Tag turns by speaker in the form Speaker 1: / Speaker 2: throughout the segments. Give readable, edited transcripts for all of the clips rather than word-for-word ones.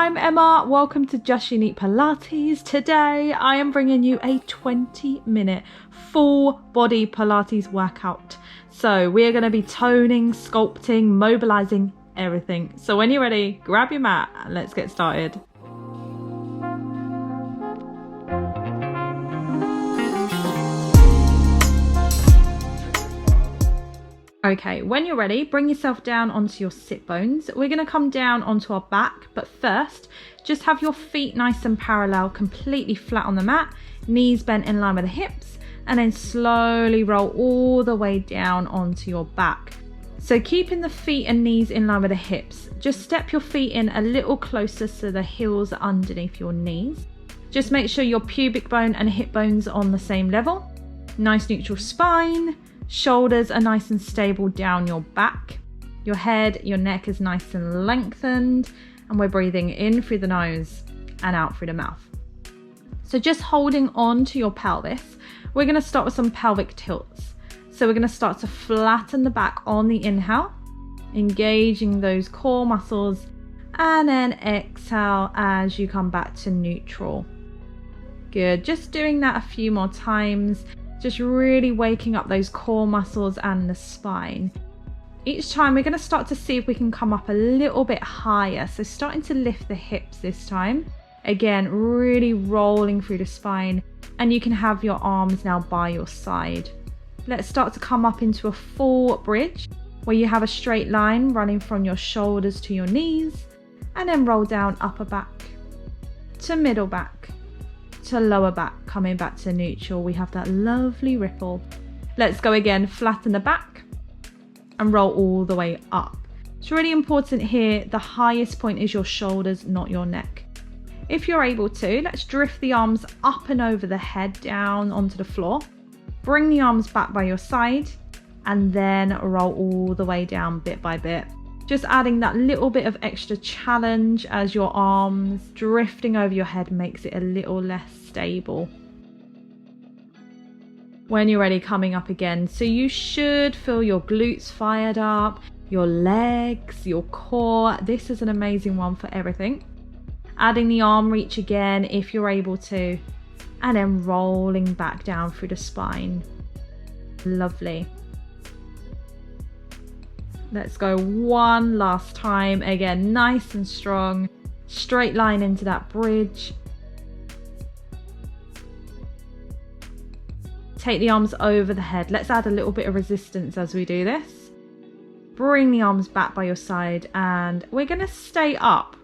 Speaker 1: I'm Emma. Welcome to Just Unique Pilates. Today I am bringing you a 20-minute full body Pilates workout. So we are going to be toning, sculpting, mobilizing everything. So when you're ready, grab your mat and let's get started. Okay, when you're ready, bring yourself down onto your sit bones. We're going to come down onto our back, but first, just have your feet nice and parallel, completely flat on the mat, knees bent in line with the hips, and then slowly roll all the way down onto your back. So keeping the feet and knees in line with the hips, just step your feet in a little closer so the heels are underneath your knees. Just make sure your pubic bone and hip bones are on the same level. Nice neutral spine. Shoulders are nice and stable down your back. Your head, your neck is nice and lengthened, and we're breathing in through the nose and out through the mouth. So just holding on to your pelvis, we're going to start with some pelvic tilts. So we're going to start to flatten the back on the inhale, engaging those core muscles, and then exhale as you come back to neutral. Good, just doing that a few more times. Just really waking up those core muscles and the spine. Each time we're going to start to see if we can come up a little bit higher. So starting to lift the hips this time. Again, really rolling through the spine. And you can have your arms now by your side. Let's start to come up into a full bridge where you have a straight line running from your shoulders to your knees. And then roll down upper back to middle back to lower back, coming back to neutral. We have that lovely ripple. Let's go again, flatten the back and roll all the way up. It's really important here, the highest point is your shoulders, not your neck. If you're able to, let's drift the arms up and over the head down onto the floor. Bring the arms back by your side and then roll all the way down bit by bit. Just adding that little bit of extra challenge as your arms drifting over your head makes it a little less stable. When you're ready, coming up again. So you should feel your glutes fired up, your legs, your core. This is an amazing one for everything. Adding the arm reach again if you're able to, and then rolling back down through the spine. Lovely. Let's go one last time. Again, nice and strong. Straight line into that bridge. Take the arms over the head. Let's add a little bit of resistance as we do this. Bring the arms back by your side and we're going to stay up.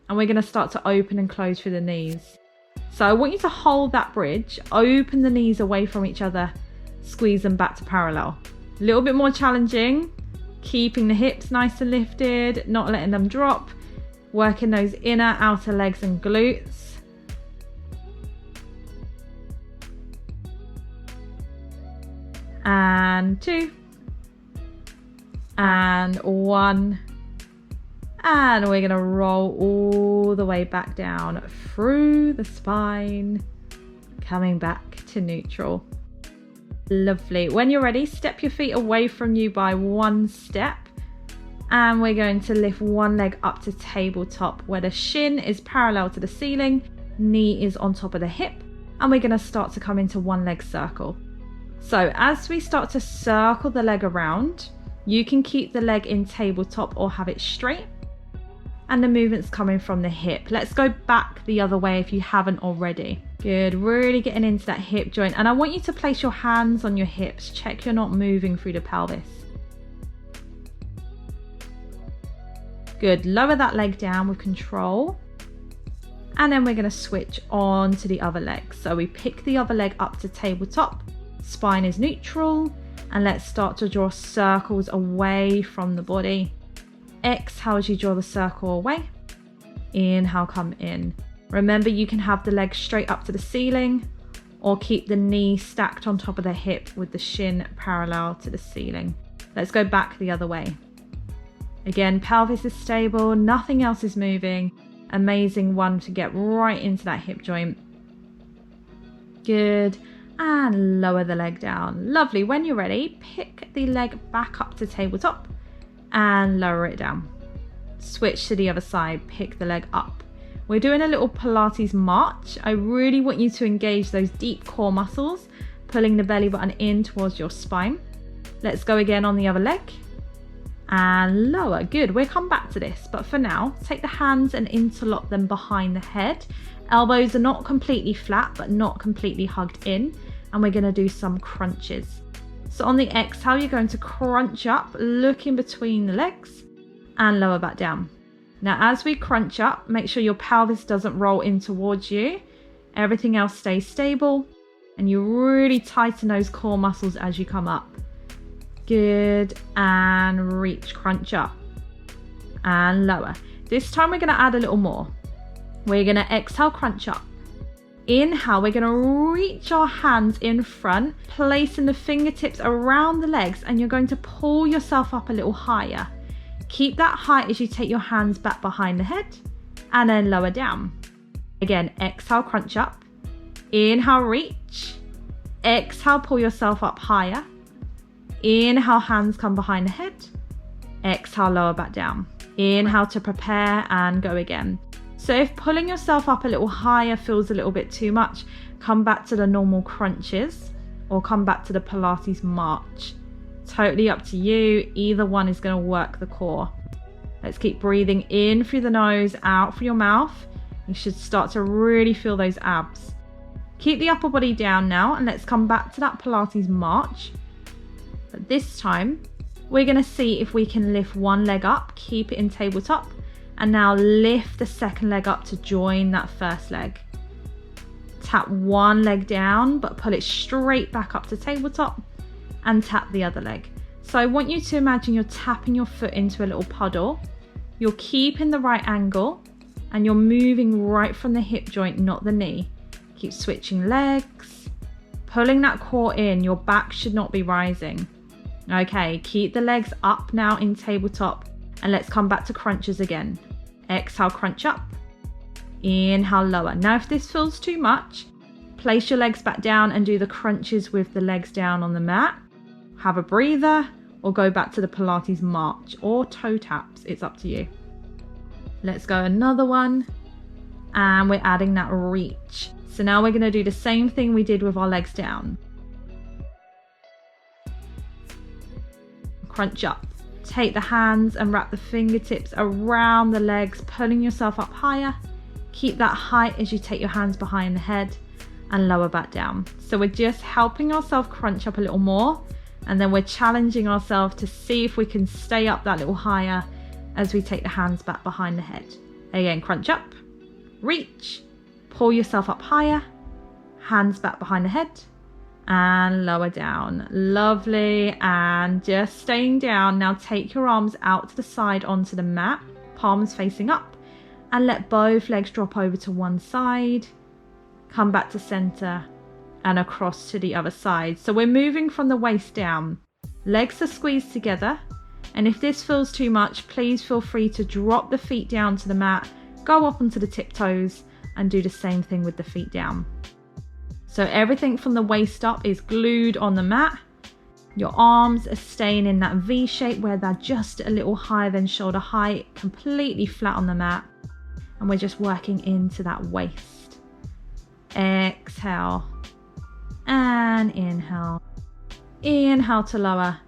Speaker 1: And we're going to start to open and close through the knees. So I want you to hold that bridge. Open the knees away from each other. Squeeze them back to parallel. A little bit more challenging. Keeping the hips nice and lifted, not letting them drop. Working those inner, outer legs and glutes. And 2. And 1. And we're going to roll all the way back down through the spine. Coming back to neutral. Lovely. When you're ready, step your feet away from you by 1 step. And we're going to lift one leg up to tabletop where the shin is parallel to the ceiling, knee is on top of the hip. And we're going to start to come into one leg circle. So as we start to circle the leg around, you can keep the leg in tabletop or have it straight. And the movement's coming from the hip. Let's go back the other way if you haven't already. Good, really getting into that hip joint. And I want you to place your hands on your hips. Check you're not moving through the pelvis. Good, lower that leg down with control. And then we're going to switch on to the other leg. So we pick the other leg up to tabletop. Spine is neutral. And let's start to draw circles away from the body. Exhale as you draw the circle away. Inhale, come in. Remember, you can have the leg straight up to the ceiling or keep the knee stacked on top of the hip with the shin parallel to the ceiling. Let's go back the other way. Again, pelvis is stable, nothing else is moving. Amazing one to get right into that hip joint. Good. And lower the leg down. Lovely. When you're ready, pick the leg back up to tabletop and lower it down. Switch to the other side, pick the leg up. We're doing a little Pilates March. I really want you to engage those deep core muscles, pulling the belly button in towards your spine. Let's go again on the other leg. And lower. Good. We'll come back to this, but for now, take the hands and interlock them behind the head. Elbows are not completely flat, but not completely hugged in. And we're going to do some crunches. So on the exhale, you're going to crunch up, look in between the legs, and lower back down. Now, as we crunch up, make sure your pelvis doesn't roll in towards you. Everything else stays stable, and you really tighten those core muscles as you come up. Good, and reach, crunch up, and lower. This time we're going to add a little more. We're going to exhale, crunch up. Inhale, we're going to reach our hands in front, placing the fingertips around the legs, and you're going to pull yourself up a little higher. Keep that height as you take your hands back behind the head, and then lower down. Again, exhale, crunch up. Inhale, reach. Exhale, pull yourself up higher. Inhale, hands come behind the head. Exhale, lower back down. Inhale to prepare and go again. So if pulling yourself up a little higher feels a little bit too much, come back to the normal crunches or come back to the Pilates March. Totally up to you. Either one is going to work the core. Let's keep breathing in through the nose, out through your mouth. You should start to really feel those abs. Keep the upper body down now, and let's come back to that Pilates March. But this time, we're going to see if we can lift one leg up, keep it in tabletop, and now lift the second leg up to join that first leg. Tap one leg down, but pull it straight back up to tabletop and tap the other leg. So I want you to imagine you're tapping your foot into a little puddle. You're keeping the right angle and you're moving right from the hip joint, not the knee. Keep switching legs, pulling that core in. Your back should not be rising. Okay, keep the legs up now in tabletop, and let's come back to crunches again. Exhale, crunch up. Inhale, lower. Now if this feels too much, place your legs back down and do the crunches with the legs down on the mat. Have a breather or go back to the Pilates March or toe taps. It's up to you. Let's go another one. And we're adding that reach. So now we're going to do the same thing we did with our legs down. Crunch up. Take the hands and wrap the fingertips around the legs, pulling yourself up higher. Keep that height as you take your hands behind the head and lower back down. So we're just helping ourselves crunch up a little more, and then we're challenging ourselves to see if we can stay up that little higher as we take the hands back behind the head. Again, crunch up, reach, pull yourself up higher, hands back behind the head, and lower down. Lovely. And just staying down. Now take your arms out to the side onto the mat, palms facing up, and let both legs drop over to one side. Come back to center and across to the other side. So we're moving from the waist down. Legs are squeezed together. And if this feels too much, please feel free to drop the feet down to the mat, go up onto the tiptoes, and do the same thing with the feet down. So everything from the waist up is glued on the mat. Your arms are staying in that V shape where they're just a little higher than shoulder height, completely flat on the mat. And we're just working into that waist. Exhale and inhale. Inhale to lower.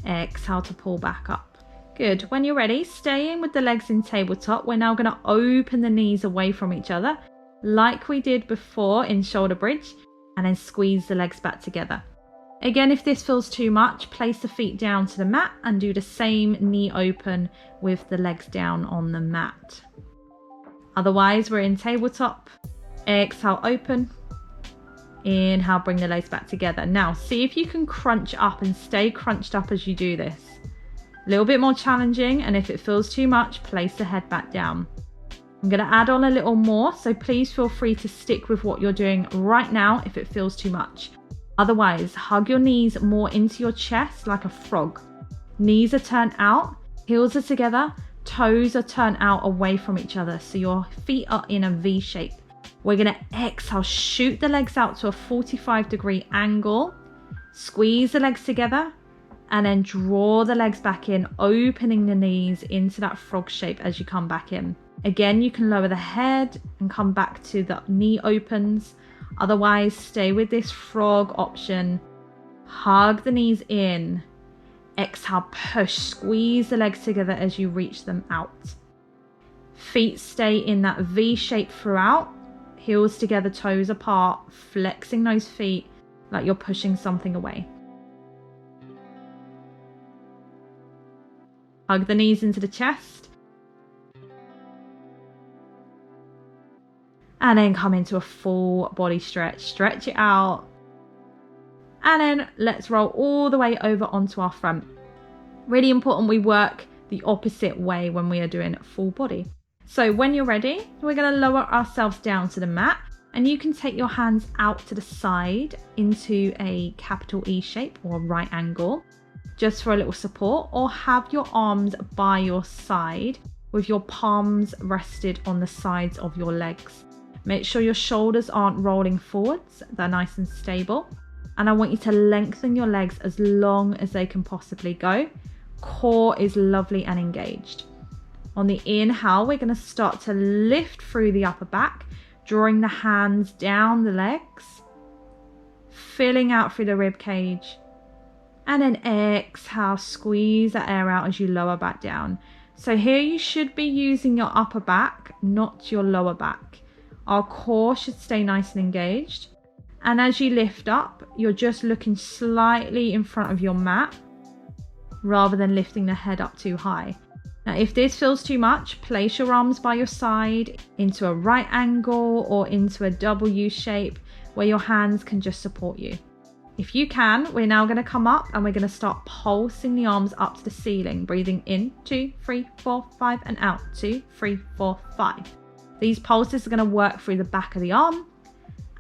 Speaker 1: Exhale to pull back up. Good. When you're ready, staying with the legs in tabletop, we're now going to open the knees away from each other like we did before in shoulder bridge, and then squeeze the legs back together. Again, if this feels too much, place the feet down to the mat and do the same knee open with the legs down on the mat. Otherwise, we're in tabletop. Exhale, open. Inhale, bring the legs back together. Now, see if you can crunch up and stay crunched up as you do this. A little bit more challenging, and if it feels too much, place the head back down. I'm going to add on a little more, so please feel free to stick with what you're doing right now if it feels too much. Otherwise, hug your knees more into your chest like a frog. Knees are turned out, heels are together, toes are turned out away from each other, so your feet are in a V shape. We're going to exhale, shoot the legs out to a 45-degree angle, squeeze the legs together, and then draw the legs back in, opening the knees into that frog shape as you come back in. Again, you can lower the head and come back to the knee opens. Otherwise, stay with this frog option. Hug the knees in. Exhale, push, squeeze the legs together as you reach them out. Feet stay in that V shape throughout. Heels together, toes apart, flexing those feet like you're pushing something away. Hug the knees into the chest. And then come into a full body stretch. Stretch it out. And then let's roll all the way over onto our front. Really important we work the opposite way when we are doing full body. So when you're ready, we're going to lower ourselves down to the mat. And you can take your hands out to the side into a capital E shape or a right angle, just for a little support, or have your arms by your side with your palms rested on the sides of your legs. Make sure your shoulders aren't rolling forwards, they're nice and stable. And I want you to lengthen your legs as long as they can possibly go. Core is lovely and engaged. On the inhale, we're going to start to lift through the upper back, drawing the hands down the legs, filling out through the rib cage. And then exhale, squeeze that air out as you lower back down. So here you should be using your upper back, not your lower back. Our core should stay nice and engaged. And as you lift up, you're just looking slightly in front of your mat rather than lifting the head up too high. Now, if this feels too much, place your arms by your side into a right angle or into a W shape where your hands can just support you. If you can, we're now going to come up and we're going to start pulsing the arms up to the ceiling, breathing in 2, 3, 4, 5 and out 2, 3, 4, 5. These pulses are going to work through the back of the arm,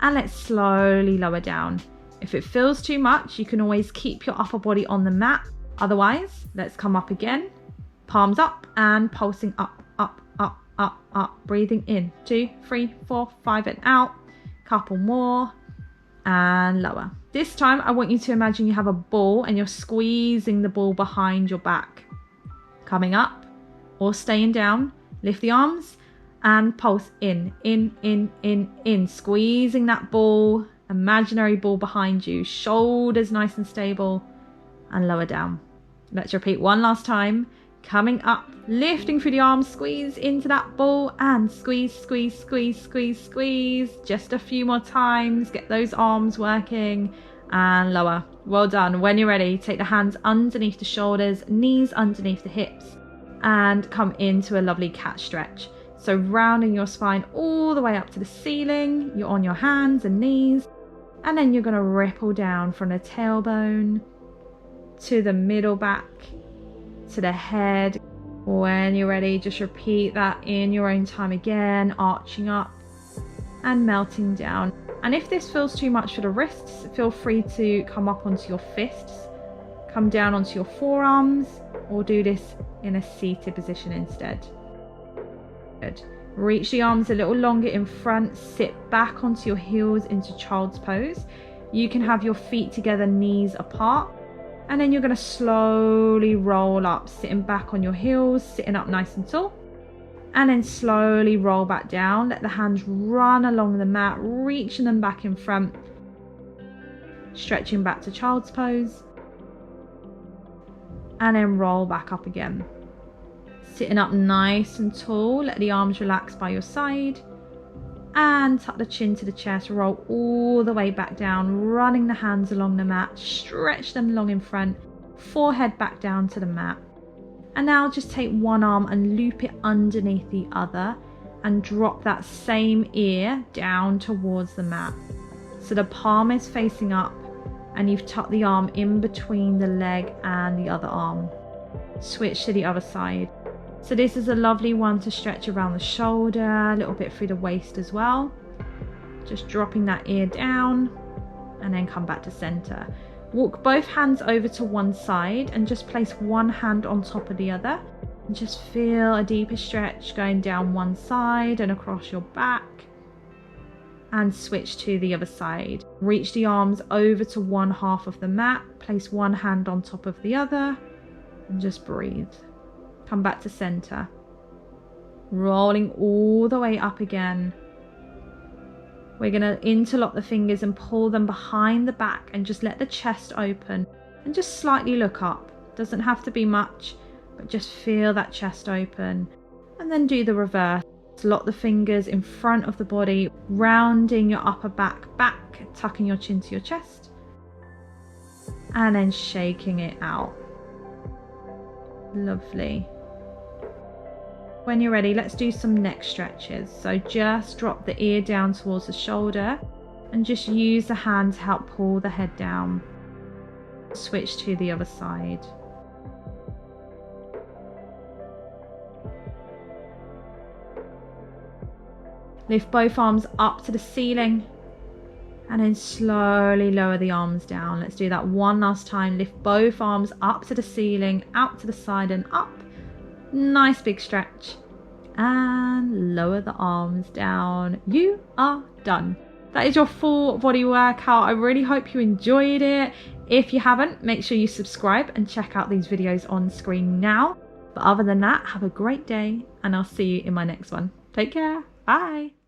Speaker 1: and let's slowly lower down. If it feels too much, you can always keep your upper body on the mat. Otherwise, let's come up again, palms up and pulsing up, up, up, up, up. Breathing in 2, 3, 4, 5 and out. Couple more and lower. This time, I want you to imagine you have a ball and you're squeezing the ball behind your back. Coming up or staying down, lift the arms and pulse in, squeezing that ball, imaginary ball behind you, shoulders nice and stable, and lower down. Let's repeat one last time. Coming up, lifting through the arms, squeeze into that ball and squeeze, squeeze, squeeze, squeeze, squeeze. Just a few more times, get those arms working and lower. Well done. When you're ready, take the hands underneath the shoulders, knees underneath the hips, and come into a lovely cat stretch. So rounding your spine all the way up to the ceiling, you're on your hands and knees, and then you're going to ripple down from the tailbone to the middle back, to the head. When you're ready, just repeat that in your own time again, arching up and melting down. And if this feels too much for the wrists, feel free to come up onto your fists, come down onto your forearms, or do this in a seated position instead. Good. Reach the arms a little longer in front, sit back onto your heels into child's pose. You can have your feet together, knees apart, and then you're going to slowly roll up, sitting back on your heels, sitting up nice and tall, and then slowly roll back down. Let the hands run along the mat, reaching them back in front, stretching back to child's pose, and then roll back up again. Sitting up nice and tall, let the arms relax by your side and tuck the chin to the chest, roll all the way back down, running the hands along the mat, stretch them long in front, forehead back down to the mat. And now just take one arm and loop it underneath the other and drop that same ear down towards the mat. So the palm is facing up and you've tucked the arm in between the leg and the other arm. Switch to the other side. So this is a lovely one to stretch around the shoulder, a little bit through the waist as well. Just dropping that ear down and then come back to center. Walk both hands over to one side and just place one hand on top of the other. And just feel a deeper stretch going down one side and across your back. And switch to the other side. Reach the arms over to one half of the mat. Place one hand on top of the other and just breathe. Come back to center. rolling all the way up again. We're going to interlock the fingers and pull them behind the back and just let the chest open and just slightly look up. Doesn't have to be much, but just feel that chest open. And then do the reverse. Lock the fingers in front of the body, rounding your upper back, tucking your chin to your chest, and then shaking it out. Lovely. When you're ready, let's do some neck stretches. So just drop the ear down towards the shoulder and just use the hand to help pull the head down. Switch to the other side. Lift both arms up to the ceiling and then slowly lower the arms down. Let's do that one last time. Lift both arms up to the ceiling, out to the side and up. Nice big stretch. And lower the arms down. You are done. That is your full body workout. I really hope you enjoyed it. If you haven't, make sure you subscribe and check out these videos on screen now. But other than that, have a great day and I'll see you in my next one. Take care. Bye.